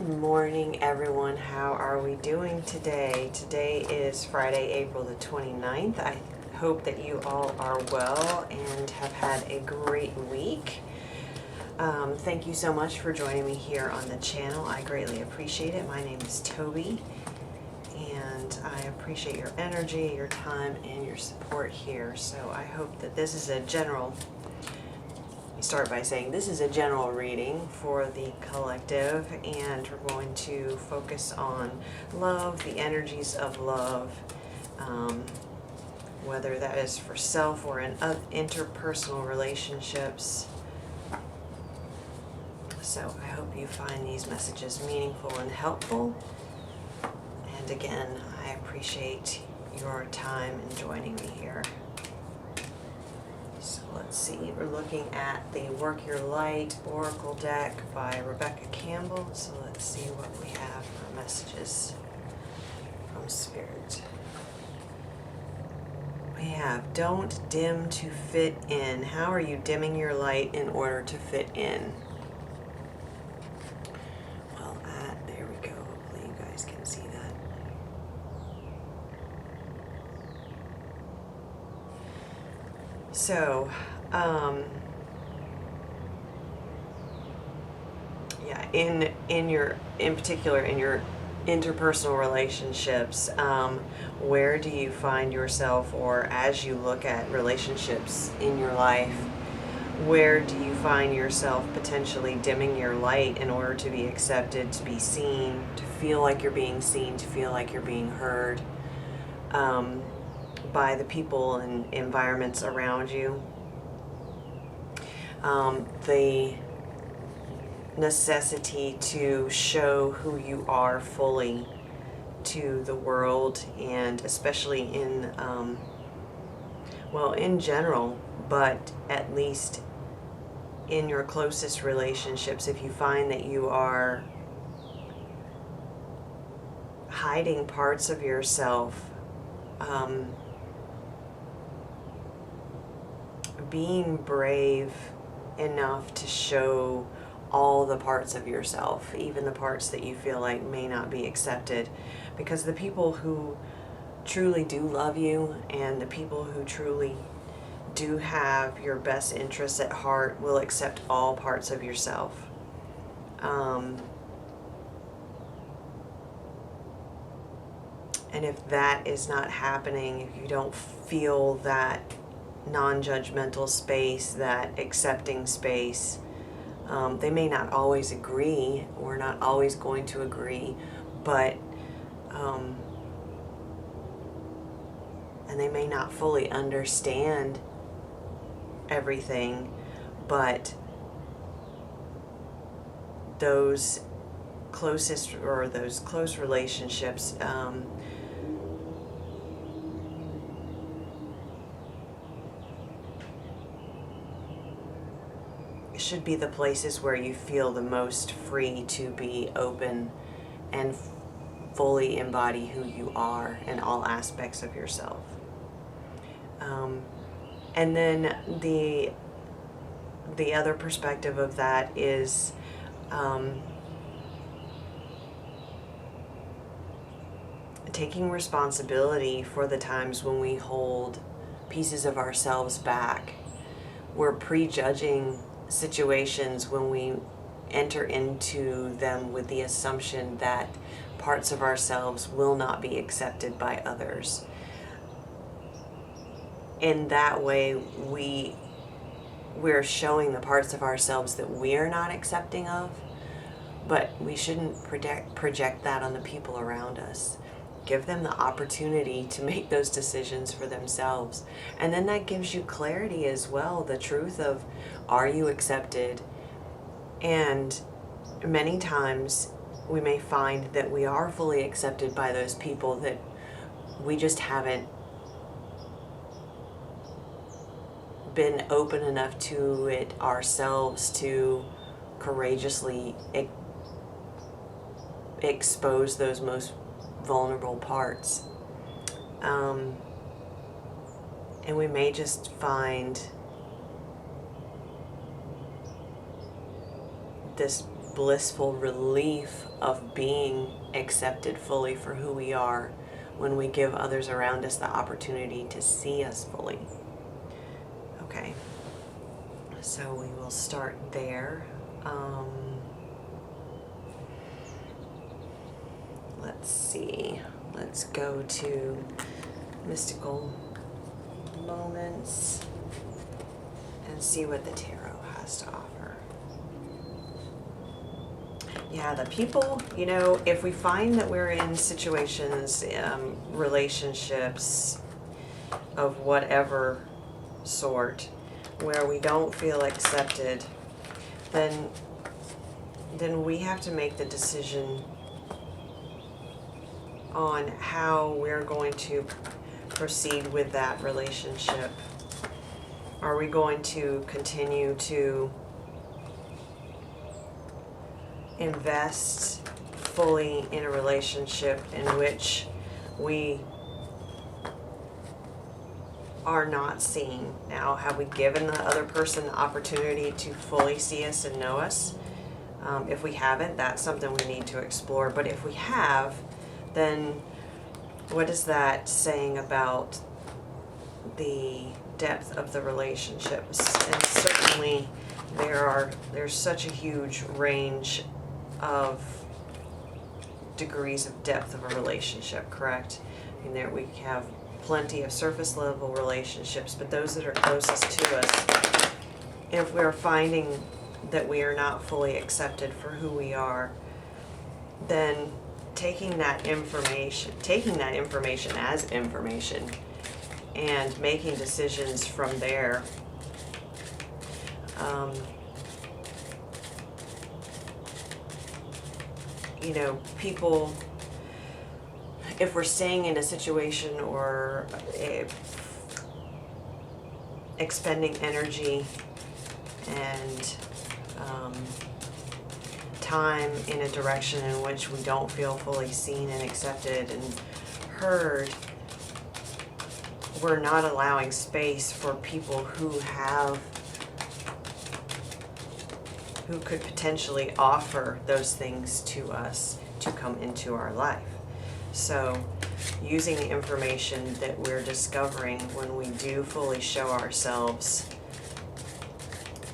Good morning, everyone. How are we doing today? Today is Friday, April the 29th. I hope that you all are well and have had a great week. Thank you so much for joining me here on the channel. I greatly appreciate it. My name is Toby, and I appreciate your energy, your time, and your support here. So I hope that this is a general start by saying this is a general reading for the collective, and we're going to focus on love, the energies of love, whether that is for self or in interpersonal relationships. So I hope you find these messages meaningful and helpful. And again, I appreciate your time in joining me here. So let's see, we're looking at the Work Your Light Oracle deck by Rebecca Campbell. So let's see what we have for messages from Spirit. We have, don't dim to fit in. How are you dimming your light in order to fit in? Well, there we go. Hopefully you guys can see that. So, yeah, in particular in your interpersonal relationships, where do you find yourself, or as you look at relationships in your life, where do you find yourself potentially dimming your light in order to be accepted, to be seen, to feel like you're being seen, to feel like you're being heard? By the people and environments around you. The necessity to show who you are fully to the world, and especially in, well, in general, but at least in your closest relationships, if you find that you are hiding parts of yourself, being brave enough to show all the parts of yourself, even the parts that you feel like may not be accepted, because the people who truly do love you and the people who truly do have your best interests at heart will accept all parts of yourself. And if that is not happening, if you don't feel that non-judgmental space, that accepting space, they may not always agree. We're not always going to agree, but and they may not fully understand everything, but those closest or those close relationships should be the places where you feel the most free to be open and fully embody who you are in all aspects of yourself. And then the other perspective of that is taking responsibility for the times when we hold pieces of ourselves back. We're prejudging situations when we enter into them with the assumption that parts of ourselves will not be accepted by others. In that way, we're showing the parts of ourselves that we're not accepting of, but we shouldn't project that on the people around us. Give them the opportunity to make those decisions for themselves. And then that gives you clarity as well, the truth of, are you accepted? And many times we may find that we are fully accepted by those people, that we just haven't been open enough to it ourselves to courageously expose those most vulnerable parts. And we may just find this blissful relief of being accepted fully for who we are when we give others around us the opportunity to see us fully. Okay, so we will start there. Let's see. Let's go to mystical moments and see what the tarot has to offer. Yeah, the people, you know, if we find that we're in situations, relationships of whatever sort, where we don't feel accepted, then we have to make the decision on how we're going to proceed with that relationship. Are we going to continue to invest fully in a relationship in which we are not seen? Now, have we given the other person the opportunity to fully see us and know us? If we haven't, that's something we need to explore. But if we have, then what is that saying about the depth of the relationships? And certainly there's such a huge range of degrees of depth of a relationship, correct? I mean, there we have plenty of surface level relationships, but those that are closest to us, if we're finding that we are not fully accepted for who we are, then taking that information as information and making decisions from there. You know, people, if we're staying in a situation or expending energy and time in a direction in which we don't feel fully seen and accepted and heard, we're not allowing space for people who could potentially offer those things to us to come into our life. So using the information that we're discovering when we do fully show ourselves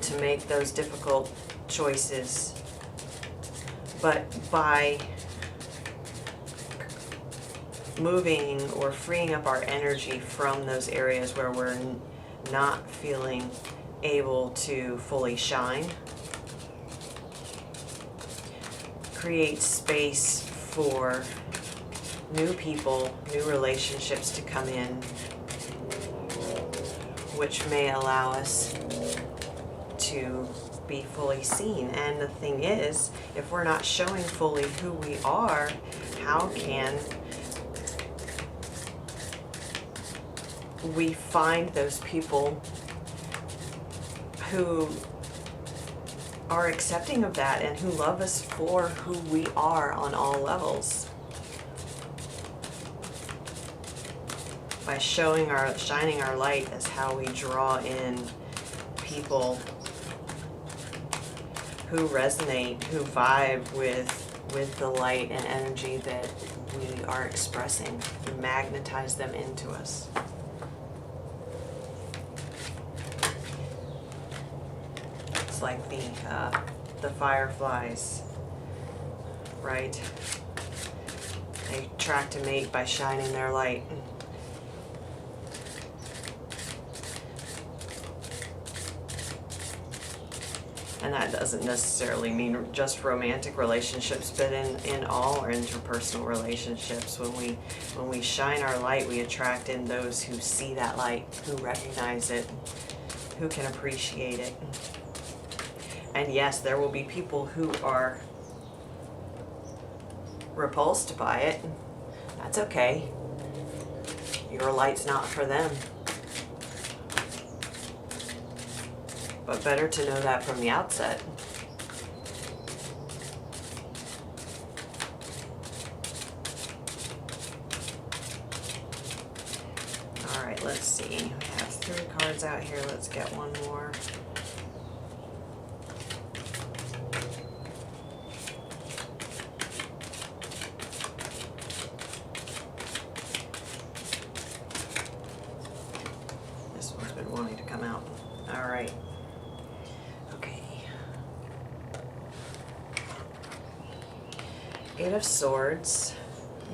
to make those difficult choices, but by moving or freeing up our energy from those areas where we're not feeling able to fully shine, create space for new people, new relationships to come in, which may allow us to be fully seen. And the thing is, if we're not showing fully who we are, how can we find those people who are accepting of that and who love us for who we are on all levels? By shining our light is how we draw in people who resonate, who vibe with the light and energy that we are expressing. We magnetize them into us. It's like the fireflies, right? They attract a mate by shining their light. And that doesn't necessarily mean just romantic relationships, but in all our interpersonal relationships, when we shine our light, we attract in those who see that light, who recognize it, who can appreciate it. And yes, there will be people who are repulsed by it. That's okay. Your light's not for them. But better to know that from the outset. All right, let's see. We have 3 cards out here. Let's get one more. Eight of Swords,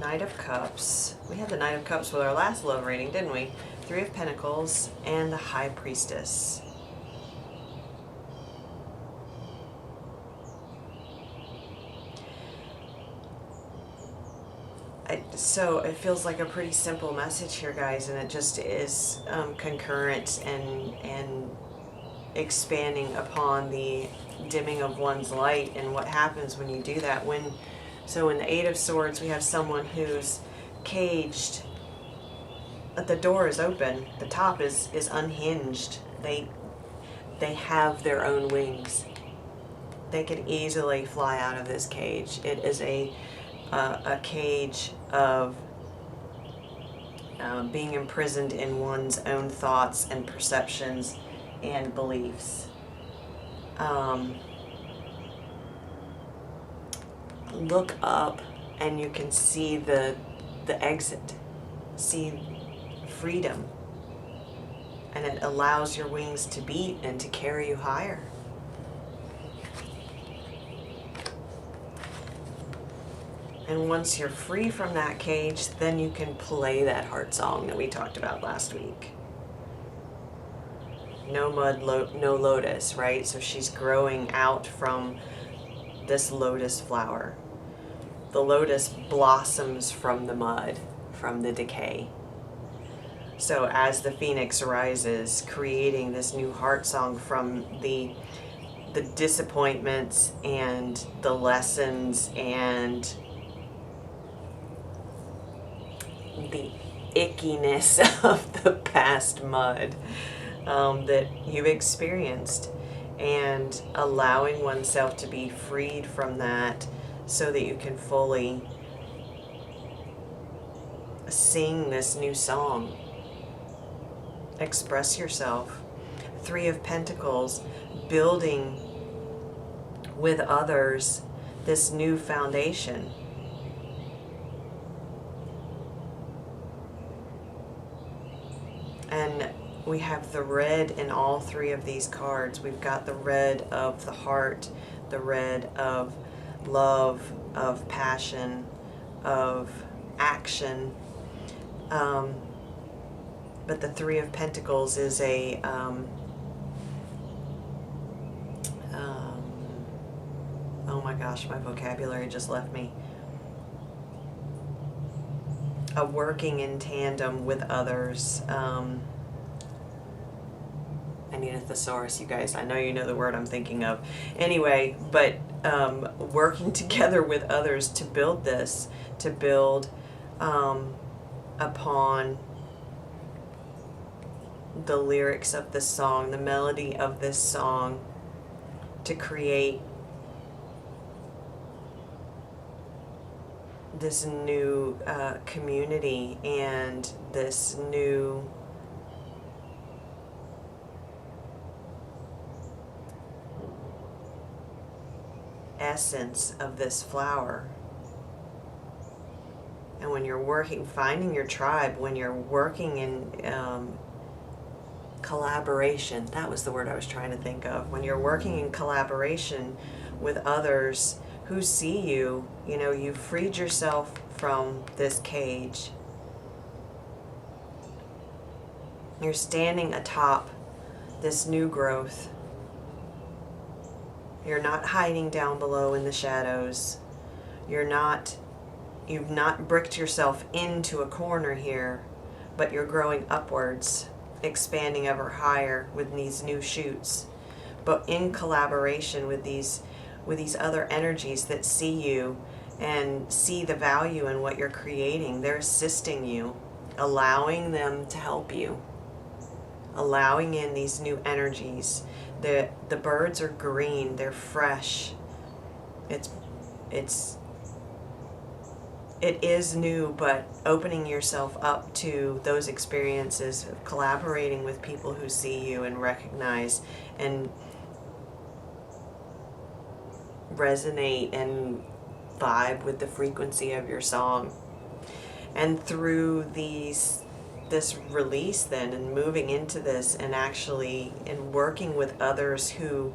Knight of Cups. We had the Knight of Cups with our last love reading, didn't we? Three of Pentacles and the High Priestess. So it feels like a pretty simple message here, guys, and it just is concurrent and expanding upon the dimming of one's light and what happens when you do that. So in the Eight of Swords, we have someone who's caged, but the door is open, the top is unhinged. They have their own wings. They can easily fly out of this cage. It is a cage of being imprisoned in one's own thoughts and perceptions and beliefs. Look up and you can see the exit, see freedom, and it allows your wings to beat and to carry you higher. And once you're free from that cage, then you can play that heart song that we talked about last week. No mud, no lotus, right? So she's growing out from this lotus flower. The lotus blossoms from the mud, from the decay. So as the phoenix rises, creating this new heart song from the disappointments and the lessons and the ickiness of the past mud that you've experienced, and allowing oneself to be freed from that so that you can fully sing this new song. Express yourself. Three of Pentacles, building with others this new foundation. And we have the red in all three of these cards. We've got the red of the heart, the red of love, of passion, of action. But the Three of Pentacles is a oh my gosh, my vocabulary just left me. A working in tandem with others. I need a thesaurus, you guys. I know you know the word I'm thinking of. Anyway, but working together with others to build this, to build upon the lyrics of this song, the melody of this song, to create this new community and this new essence of this flower. And when you're working, finding your tribe, when you're working in collaboration, that was the word I was trying to think of. When you're working in collaboration with others who see you, you know, you've freed yourself from this cage. You're standing atop this new growth. You're not hiding down below in the shadows. You've not bricked yourself into a corner here, but you're growing upwards, expanding ever higher with these new shoots, but in collaboration with these other energies that see you and see the value in what you're creating. They're assisting you, allowing them to help you, allowing in these new energies. The birds are green, they're fresh. It is new, but opening yourself up to those experiences of collaborating with people who see you and recognize and resonate and vibe with the frequency of your song. And through this release then, and moving into this, and actually working with others who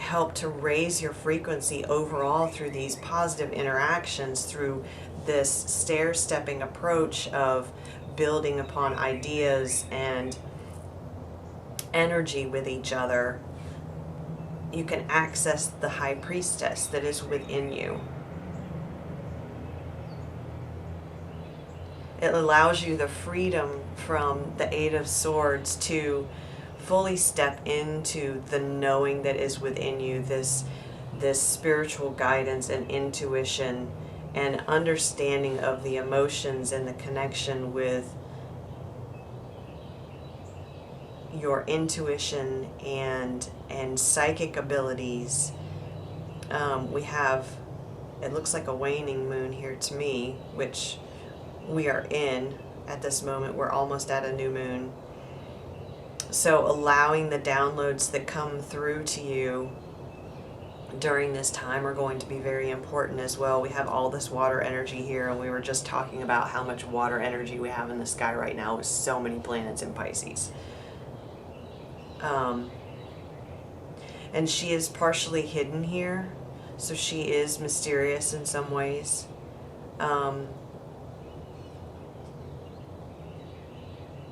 help to raise your frequency overall through these positive interactions, through this stair-stepping approach of building upon ideas and energy with each other. You can access the high priestess that is within you. It allows you the freedom from the Eight of Swords to fully step into the knowing that is within you, this spiritual guidance and intuition and understanding of the emotions and the connection with your intuition and psychic abilities. We have, it looks like a waning moon here to me, which we are in at this moment. We're almost at a new moon. So allowing the downloads that come through to you during this time are going to be very important as well. We have all this water energy here, and we were just talking about how much water energy we have in the sky right now with so many planets in Pisces. And she is partially hidden here, so she is mysterious in some ways.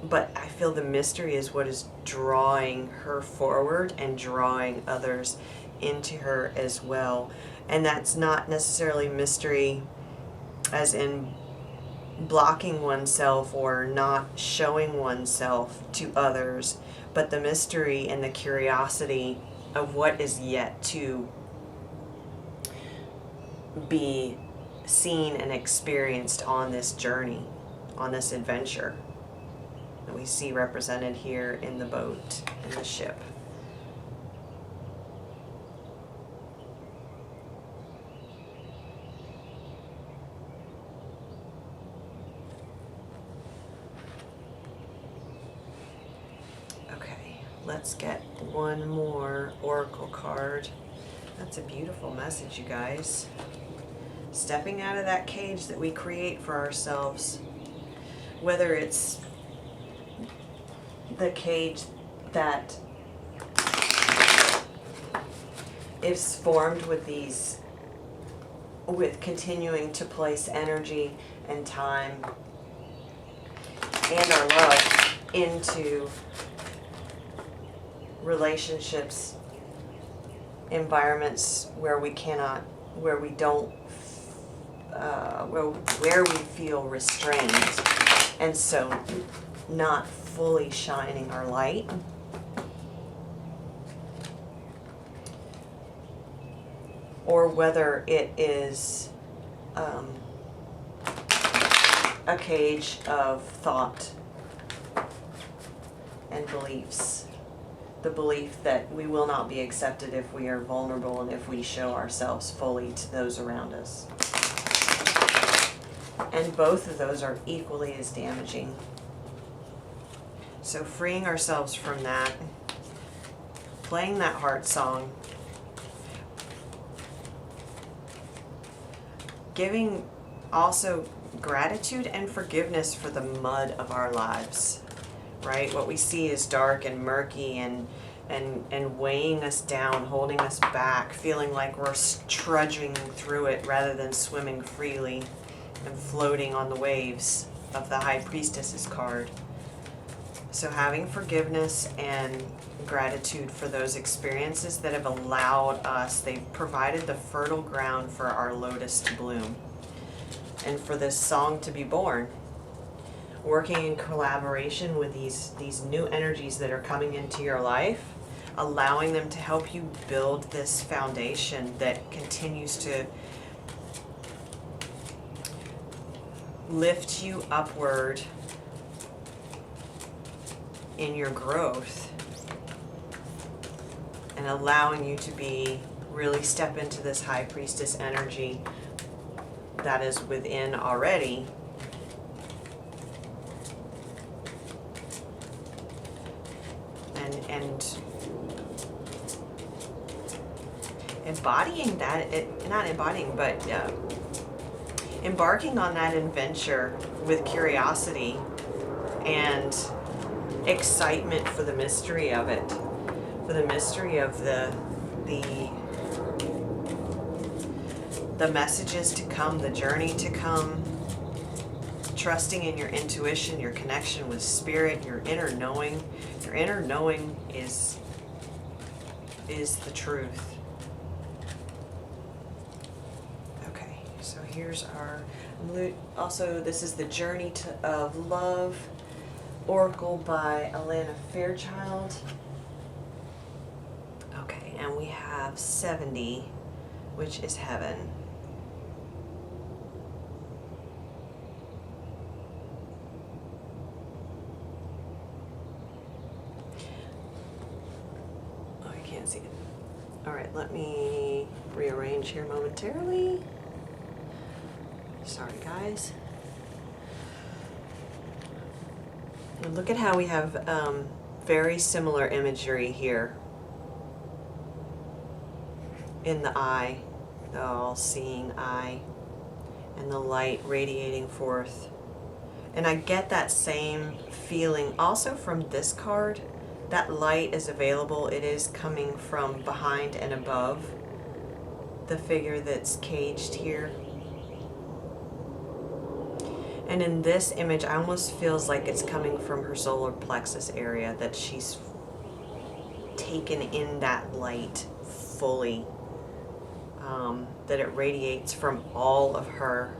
But I feel the mystery is what is drawing her forward and drawing others into her as well. And that's not necessarily mystery as in blocking oneself or not showing oneself to others, but the mystery and the curiosity of what is yet to be seen and experienced on this journey, on this adventure that we see represented here in the boat, in the ship. Okay, let's get one more oracle card. That's a beautiful message, you guys. Stepping out of that cage that we create for ourselves, whether it's the cage that is formed with continuing to place energy and time and our love into relationships, environments where we cannot, where we don't, where we feel restrained, and so not fully shining our light. Or whether it is a cage of thought and beliefs. The belief that we will not be accepted if we are vulnerable and if we show ourselves fully to those around us. And both of those are equally as damaging. So freeing ourselves from that, playing that heart song, giving also gratitude and forgiveness for the mud of our lives, right? What we see is dark and murky and weighing us down, holding us back, feeling like we're trudging through it rather than swimming freely and floating on the waves of the High Priestess's card. So having forgiveness and gratitude for those experiences that have allowed us, they've provided the fertile ground for our lotus to bloom and for this song to be born. Working in collaboration with these new energies that are coming into your life, allowing them to help you build this foundation that continues to lift you upward in your growth and allowing you to really step into this High Priestess energy that is within already. And embodying that, not embodying, but embarking on that adventure with curiosity and excitement for the mystery of it, for the mystery of the the messages to come, the journey to come, trusting in your intuition, your connection with spirit, your inner knowing. Your inner knowing is the truth. Okay, so here's our, also this is the Journey of Love Oracle by Alana Fairchild. Okay, and we have 70, which is heaven. Oh, I can't see it. All right, let me rearrange here momentarily. Sorry, guys. And look at how we have very similar imagery here in the eye, the all-seeing eye, and the light radiating forth. And I get that same feeling also from this card. That light is available. It is coming from behind and above the figure that's caged here. And in this image, I almost feels like it's coming from her solar plexus area, that she's taken in that light fully, that it radiates from all of her.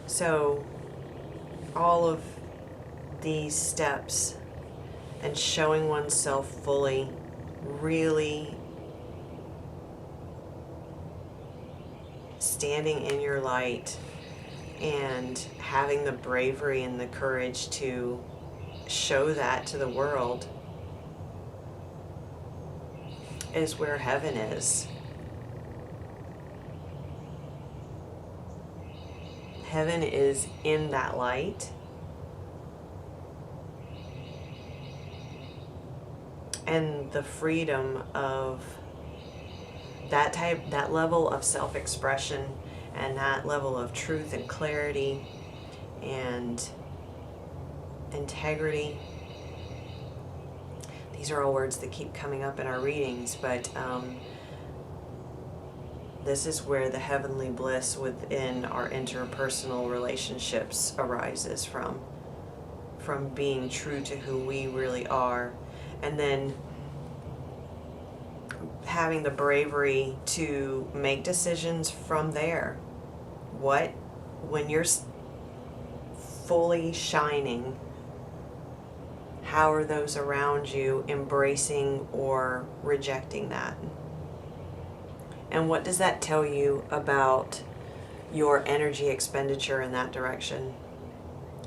So all of these steps and showing oneself fully, really standing in your light and having the bravery and the courage to show that to the world is where heaven is. Heaven is in that light. And the freedom of that level of self-expression and that level of truth and clarity and integrity. These are all words that keep coming up in our readings, but this is where the heavenly bliss within our interpersonal relationships arises from being true to who we really are, and then having the bravery to make decisions from there. When you're fully shining, how are those around you embracing or rejecting that? And what does that tell you about your energy expenditure in that direction?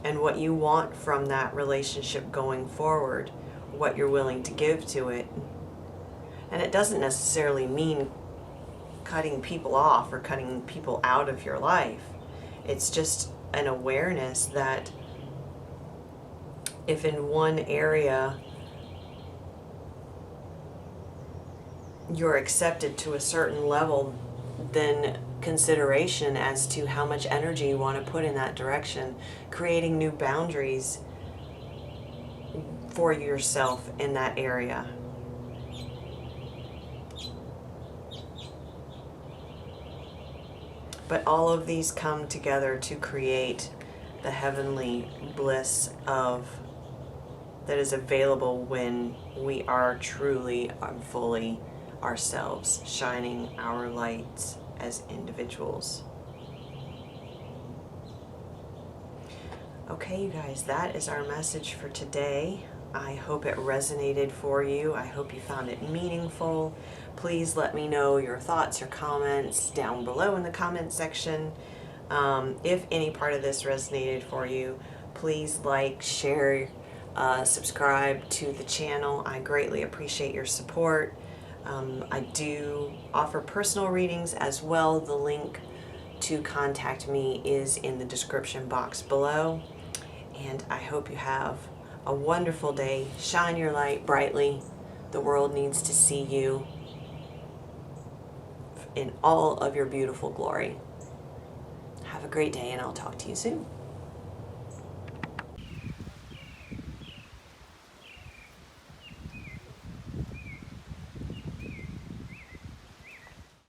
And what you want from that relationship going forward, what you're willing to give to it. And it doesn't necessarily mean cutting people off or cutting people out of your life. It's just an awareness that if in one area you're accepted to a certain level, then consideration as to how much energy you want to put in that direction, creating new boundaries for yourself in that area. But all of these come together to create the heavenly bliss that is available when we are truly and fully ourselves, shining our lights as individuals. Okay, you guys, that is our message for today. I hope it resonated for you. I hope you found it meaningful. Please let me know your thoughts, your comments down below in the comment section. If any part of this resonated for you, please like, share, subscribe to the channel. I greatly appreciate your support. I do offer personal readings as well. The link to contact me is in the description box below. And I hope you have a wonderful day. Shine your light brightly. The world needs to see you in all of your beautiful glory. Have a great day, and I'll talk to you soon.